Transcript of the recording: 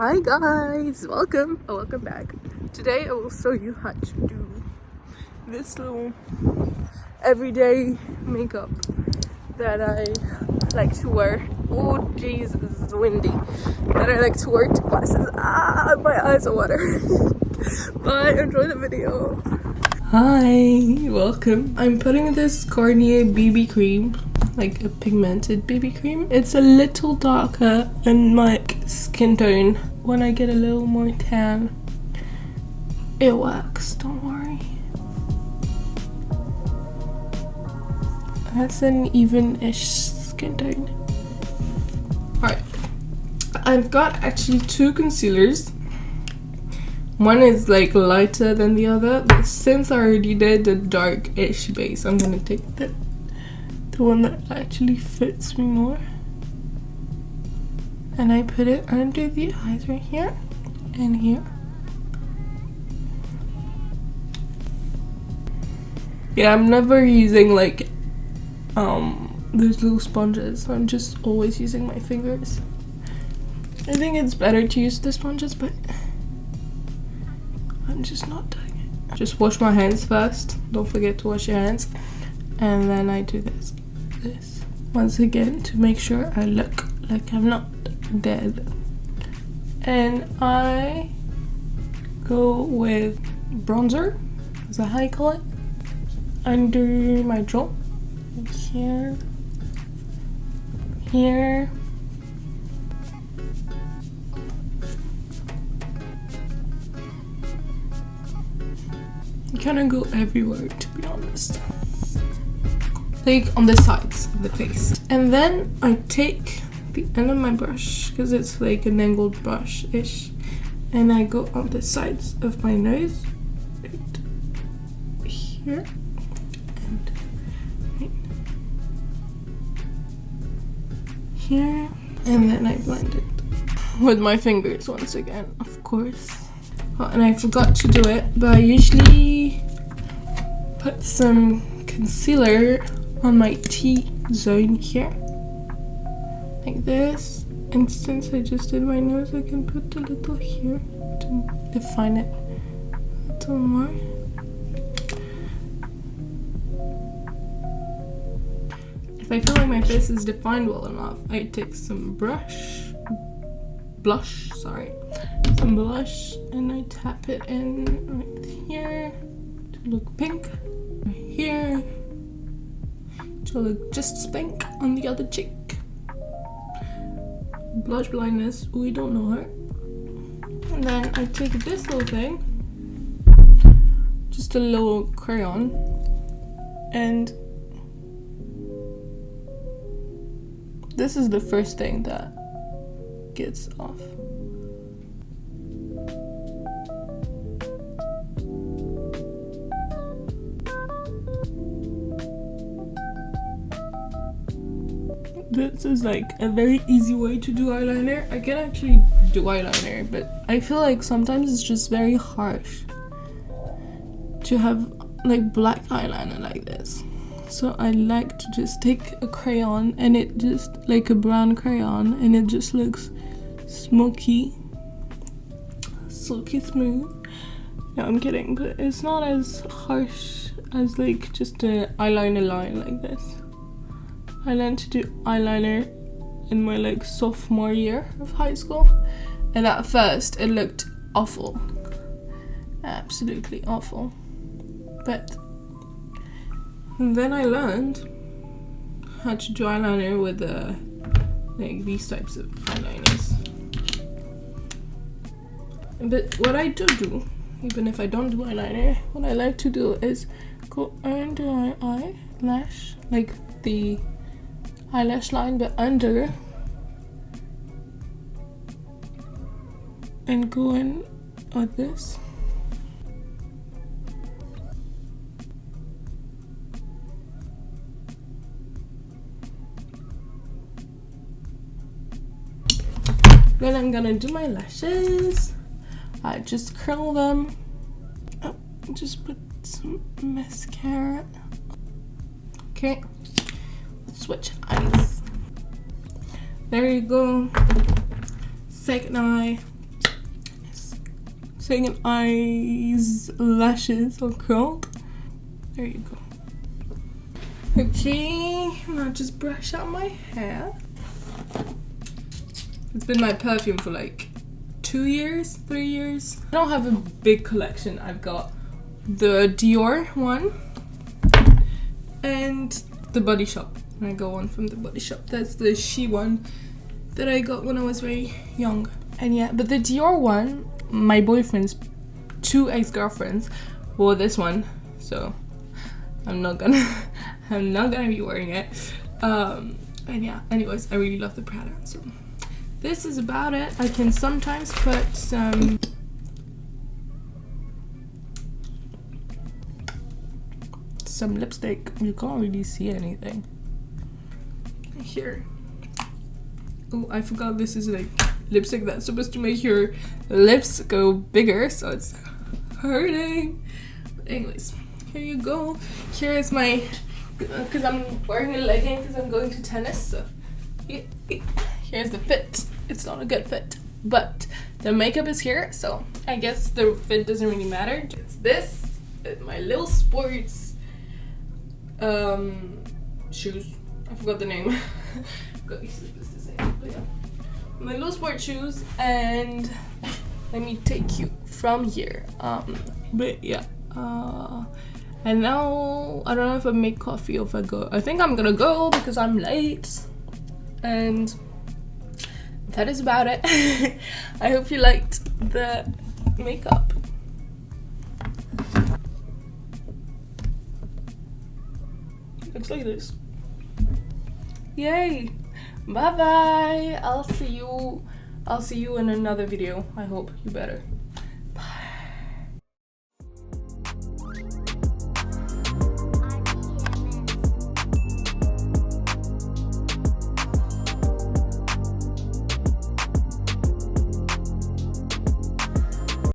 Hi guys, welcome back. Today I will show you how to do this little everyday makeup that I like to wear. Oh jeez, it's windy. That I like to wear to classes. My eyes are water. But enjoy the video. Hi, welcome. I'm putting this Garnier BB cream, like a pigmented BB cream. It's a little darker than my skin tone. When I get a little more tan, it works, don't worry. That's an even-ish skin tone. Alright, I've got actually two concealers. One is like lighter than the other, but since I already did the dark-ish base, I'm gonna take the one that actually fits me more. And I put it under the eyes right here and here. Yeah, I'm never using like those little sponges. I'm just always using my fingers. I think it's better to use the sponges, but I'm just not doing it. Just wash my hands first. Don't forget to wash your hands. And then I do this once again to make sure I look like I'm not dead. And I go with bronzer. Is that how you call it? Under my jaw. Here. Here. You kind of go everywhere, to be honest. Like on the sides of the face. And then I take the end of my brush, because it's like an angled brush-ish, and I go on the sides of my nose, right here, and right here, and then I blend it with my fingers once again, of course. Oh, and I forgot to do it, but I usually put some concealer on my T-zone here, like this. And since I just did my nose, I can put a little here to define it a little more. If I feel like my face is defined well enough, I take some blush, and I tap it in right here to look pink, right here to look just pink on the other cheek. Blush blindness, we don't know her. And then I take this little thing, just a little crayon, and this is the first thing that gets off. This is like a very easy way to do eyeliner. I can actually do eyeliner, but I feel like sometimes it's just very harsh to have like black eyeliner like this. So I like to just take a crayon, and it just like a brown crayon, and it just looks smoky, silky smooth. No, I'm kidding, but it's not as harsh as like just an eyeliner line like this. I learned to do eyeliner in my like sophomore year of high school, and at first it looked awful, absolutely awful, but then I learned how to do eyeliner with like these types of eyeliners. But what I do, even if I don't do eyeliner, what I like to do is go under my eyelash, like the eyelash line, but under, and go in with this. Then I'm gonna do my lashes. I just curl them. Oh, just put some mascara. Okay. Switch eyes. There you go. Second eye. taking eyes, lashes or curl. There you go. Okay, now just brush out my hair. It's been my perfume for like 2 years, 3 years. I don't have a big collection. I've got the Dior one and the Body Shop. And I got one from the Body Shop. That's the She one that I got when I was very young. And yeah, but the Dior one, my boyfriend's 2 ex-girlfriends wore this one, so I'm not gonna be wearing it. And yeah, anyways, I really love the Prada. So this is about it. I can sometimes put some lipstick. You can't really see anything here. Oh, I forgot this is like lipstick that's supposed to make your lips go bigger, so it's hurting. But anyways, here you go. Here is my, because I'm wearing a legging because I'm going to tennis, so here's the fit. It's not a good fit, but the makeup is here, so I guess the fit doesn't really matter. It's this, my little sports shoes. I forgot the name. My little sport shoes, and let me take you from here. But yeah, and now I don't know if I make coffee or if I go. I think I'm gonna go because I'm late, and that is about it. I hope you liked the makeup. Looks like this. Yay! Bye bye. I'll see you in another video. I hope you better.